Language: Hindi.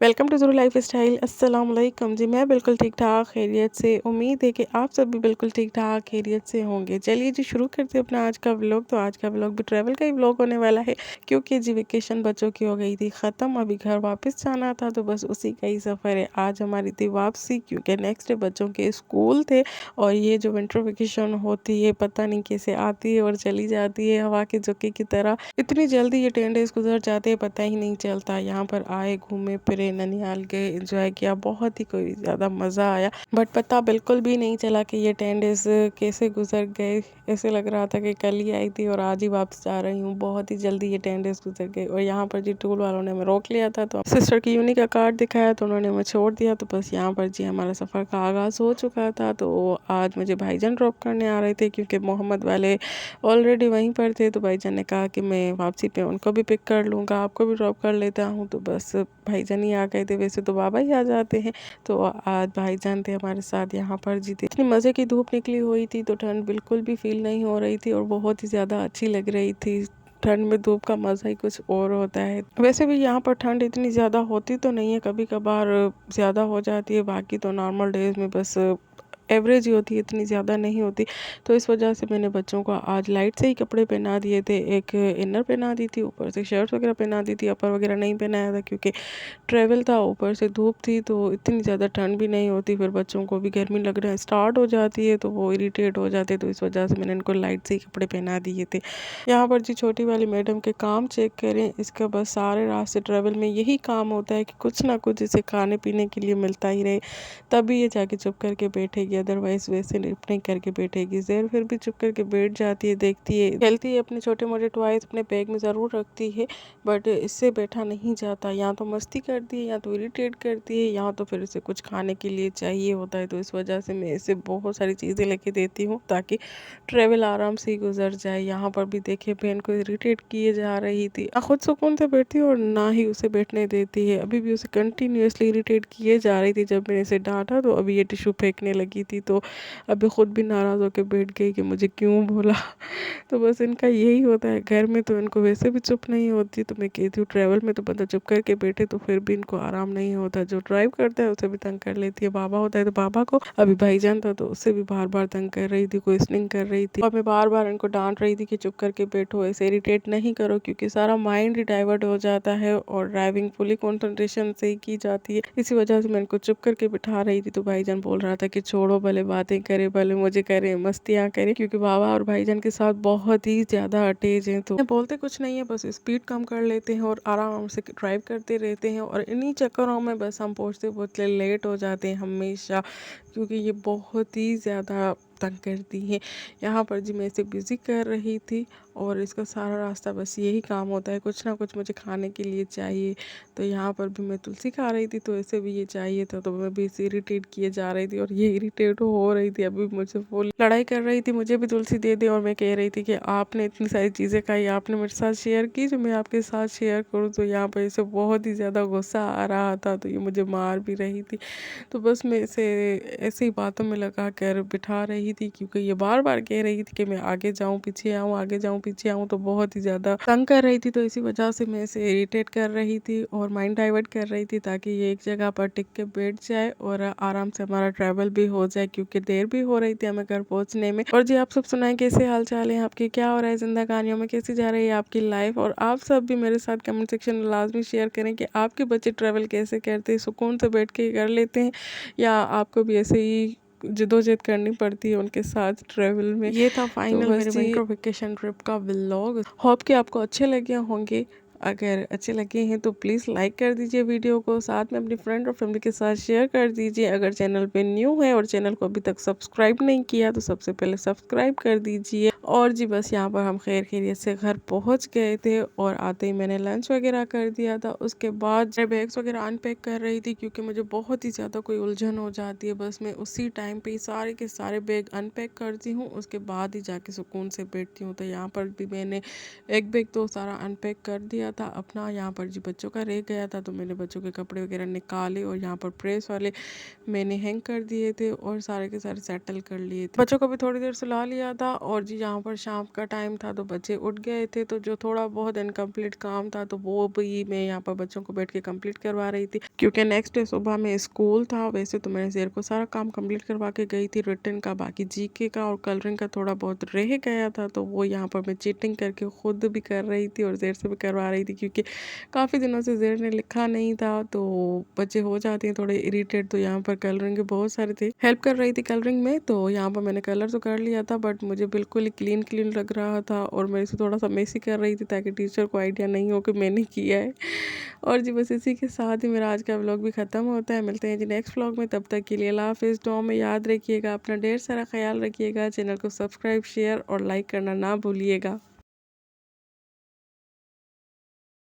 वेलकम टू ज़रू लाइफ स्टाइल। अस्सलाम वालेकुम जी। मैं बिल्कुल ठीक ठाक खैरियत से। उम्मीद है कि आप सब भी बिल्कुल ठीक ठाक खैरियत से होंगे। चलिए जी शुरू करते हैं अपना आज का व्लॉग। तो आज का व्लॉग भी ट्रैवल का ही व्लॉग होने वाला है, क्योंकि जी वेकेशन बच्चों की हो गई थी ख़त्म। अभी घर वापस जाना था, तो बस उसी का ही सफ़र है। आज हमारी थी वापसी, क्योंकि नेक्स्ट डे बच्चों के स्कूल थे। और ये जो विंटर वेकेशन होती है पता नहीं कैसे आती है और चली जाती है हवा के झोंके की तरह। इतनी जल्दी ये 10 डेज़ गुजर जाते हैं, पता ही नहीं चलता। यहाँ पर आए, घूमे फिरे, ननिहाल गए, एंजॉय किया, बहुत ही कोई ज़्यादा मज़ा आया। बट पता बिल्कुल भी नहीं चला कि ये 10 डेज़ कैसे गुजर गए। ऐसे लग रहा था कि कल ही आई थी और आज ही वापस जा रही हूँ। बहुत ही जल्दी ये 10 डेज़ गुजर गए। और यहाँ पर जी टूर वालों ने हमें रोक लिया था, तो सिस्टर की यूनी का कार्ड दिखाया तो उन्होंने हमें छोड़ दिया। तो बस यहाँ पर जी हमारा सफ़र का आगाज़ हो चुका था। तो आज मुझे भाईजान ड्रॉप करने आ रहे थे, क्योंकि मोहम्मद वाले ऑलरेडी वहीं पर थे। तो भाईजान ने कहा कि मैं वापसी पे उनको भी पिक कर लूँगा, आपको भी ड्रॉप कर लेता हूँ। तो बस भाईजान ही आ गए थे, वैसे तो बाबा ही आ जाते हैं। तो आज भाईजान थे हमारे साथ यहाँ पर जी थे। इतनी मज़े की धूप निकली हुई थी, तो ठंड बिल्कुल भी फील नहीं हो रही थी और बहुत ही ज़्यादा अच्छी लग रही थी। ठंड में धूप का मज़ा ही कुछ और होता है। वैसे भी यहाँ पर ठंड इतनी ज़्यादा होती तो नहीं है, कभी कभार ज़्यादा हो जाती है। बाकी तो नॉर्मल डेज़ में बस एवरेज ही होती है, इतनी ज़्यादा नहीं होती। तो इस वजह से मैंने बच्चों को आज लाइट से ही कपड़े पहना दिए थे। एक इनर पहना दी थी, ऊपर से शर्ट वगैरह पहना दी थी, अपर वगैरह नहीं पहनाया था, क्योंकि ट्रैवल था, ऊपर से धूप थी, तो इतनी ज़्यादा ठंड भी नहीं होती। फिर बच्चों को भी गर्मी लगना स्टार्ट हो जाती है, तो वो इरिटेट हो जाते। तो इस वजह से मैंने इनको लाइट से ही कपड़े पहना दिए थे। यहाँ पर जी छोटी वाली मैडम के काम चेक करें। इसका बस सारे रास्ते ट्रैवल में यही काम होता है कि कुछ ना कुछ इसे खाने पीने के लिए मिलता ही रहे, तभी ये जाके चुप करके बैठेगी। अदरवाइज़ वैसे नहीं करके बैठेगी। ज़ेर फिर भी चुप करके बैठ जाती है, देखती है, खेलती है। अपने छोटे मोटे टॉयज़ अपने बैग में ज़रूर रखती है, बट इससे बैठा नहीं जाता। या तो मस्ती करती है, या तो इरिटेट करती है, या तो फिर इसे कुछ खाने के लिए चाहिए होता है। तो इस वजह से मैं इसे बहुत सारी चीज़ें लेके देती हूँ, ताकि ट्रैवल आराम से ही गुजर जाए। यहाँ पर भी देखिए बहन को इरिटेट किए जा रही थी, ना खुद सुकून से बैठती है और ना ही उसे बैठने देती है। अभी भी उसे कंटिन्यूअसली इरिटेट किए जा रही थी। जब मैंने इसे डांटा तो अभी ये टिश्यू फेंकने लगी थी, तो अभी ख़ुद भी नाराज़ होकर बैठ गई कि मुझे क्यों बोला। तो बस इनका यही होता है। घर में तो इनको वैसे भी चुप नहीं होती, तो मैं कहती हूँ ट्रैवल में तो बंदा चुप करके बैठे, तो फिर भी इनको आराम नहीं होता। जो ड्राइव करता है उसे भी तंग कर लेती है, बाबा होता है तो बाबा को। अभी भाईजान था तो उससे भी बार बार तंग कर रही थी, क्वेश्चनिंग कर रही थी, और मैं बार बार इनको डांट रही थी कि चुप करके बैठो, ऐसे इरिटेट नहीं करो, क्योंकि सारा माइंड ही डाइवर्ट हो जाता है और ड्राइविंग फुली कॉन्सेंट्रेशन से ही की जाती है। इसी वजह से मैं इनको चुप करके बिठा रही थी। तो भाईजान बोल रहा था कि छोड़ो, भले बातें करे, भले मुझे करे, मस्तियाँ करे, क्योंकि बाबा और भाईजान के साथ बहुत ही ज़्यादा अटैच हैं। तो बोलते कुछ नहीं है, बस स्पीड कम कर लेते हैं और आराम से ड्राइव करते रहते हैं। और इन्हीं चक्करों में बस हम पहुँचते पहुँचते लेट हो जाते हैं हमेशा, क्योंकि ये बहुत ही ज़्यादा तंग करती है। यहाँ पर जी मैं इसे बिज़ी कर रही थी, और इसका सारा रास्ता बस यही काम होता है, कुछ ना कुछ मुझे खाने के लिए चाहिए। तो यहाँ पर भी मैं तुलसी खा रही थी, तो इसे भी ये चाहिए था, तो मैं भी इसे इरिटेट किए जा रही थी और ये इरिटेट हो रही थी। अभी मुझे वो लड़ाई कर रही थी, मुझे भी तुलसी दे दे, और मैं कह रही थी कि आपने इतनी सारी चीज़ें खाई, आपने मेरे साथ शेयर की, जो मैं आपके साथ शेयर करूँ। तो यहाँ पर इसे बहुत ही ज़्यादा गुस्सा आ रहा था, तो ये मुझे मार भी रही थी। तो बस मैं इसे ऐसे ही बातों में लगा कर बिठा रही थी, क्योंकि ये बार बार कह रही थी कि मैं आगे जाऊँ पीछे आऊँ, आगे जाऊँ पीछे आऊँ, तो बहुत ही ज़्यादा तंग कर रही थी। तो इसी वजह से मैं इसे इरिटेट कर रही थी और माइंड डाइवर्ट कर रही थी, ताकि ये एक जगह पर टिक के बैठ जाए और आराम से हमारा ट्रैवल भी हो जाए, क्योंकि देर भी हो रही थी हमें घर पहुँचने में। और जी आप सब सुनाएं, कैसे हाल चाल है आपके, क्या हो रहा है जिंदगानियों में, कैसी जा रही है आपकी लाइफ। और आप सब भी मेरे साथ कमेंट सेक्शन में लाजमी शेयर करें कि आपके बच्चे ट्रैवल कैसे करते हैं, सुकून से बैठ के कर लेते हैं, या आपको भी ऐसे ही जद्दोजहद करनी पड़ती है उनके साथ ट्रैवल में। ये था फाइनल मेरे विंटर वेकेशन ट्रिप का व्लॉग। होप कि आपको अच्छे लगे होंगे। अगर अच्छे लगे हैं तो प्लीज़ लाइक कर दीजिए वीडियो को, साथ में अपनी फ्रेंड और फैमिली के साथ शेयर कर दीजिए। अगर चैनल पे न्यू है और चैनल को अभी तक सब्सक्राइब नहीं किया, तो सबसे पहले सब्सक्राइब कर दीजिए। और जी बस यहाँ पर हम खैर खैरियत से घर पहुँच गए थे, और आते ही मैंने लंच वगैरह कर दिया था। उसके बाद मैं बैग्स वगैरह अनपैक कर रही थी, क्योंकि मुझे बहुत ही ज़्यादा कोई उलझन हो जाती है। बस मैं उसी टाइम पे ही सारे के सारे बैग अनपैक करती हूँ, उसके बाद ही जाके सुकून से बैठती हूँ। तो यहाँ पर भी मैंने एक बैग तो सारा अनपैक कर दिया लिया था अपना। यहाँ पर जी बच्चों का रह गया था तो मैंने बच्चों के कपड़े वगैरह निकाले और यहाँ पर प्रेस वाले मैंने हैंग कर दिए थे और सारे के सारे सेटल कर लिए थे। बच्चों को भी थोड़ी देर सुला लिया था और जी यहाँ पर शाम का टाइम था तो बच्चे उठ गए थे, तो जो थोड़ा बहुत इनकम्प्लीट काम था तो वो भी मैं यहाँ पर बच्चों को बैठ के कंप्लीट करवा रही थी, क्योंकि नेक्स्ट डे सुबह में स्कूल था। वैसे तो मैंने शेर को सारा काम कंप्लीट करवा के गई थी, रिटन का, बाकी जीके का और कलरिंग का थोड़ा बहुत रह गया था, तो वो यहाँ पर मैं चीटिंग करके खुद भी कर रही थी और शेर से भी करवा रही थी, क्योंकि काफ़ी दिनों से शेर ने लिखा नहीं था तो बच्चे हो जाते हैं थोड़े इरिटेट। तो यहाँ पर कलरिंग के बहुत सारे थे, हेल्प कर रही थी कलरिंग में। तो यहाँ पर मैंने कलर तो कर लिया था बट मुझे बिल्कुल ही क्लीन क्लीन लग रहा था और मैं इसे थोड़ा सा मेसी कर रही थी ताकि टीचर को आइडिया नहीं हो कि मैंने किया है। और जी बस इसी के साथ ही मेरा आज का व्लॉग भी ख़त्म होता है। मिलते हैं जी नेक्स्ट व्लॉग में, तब तक के लिए अल्लाह हाफिज़। दुआ में याद रखिएगा, अपना ढेर सारा ख्याल रखिएगा, चैनल को सब्सक्राइब, शेयर और लाइक करना ना भूलिएगा।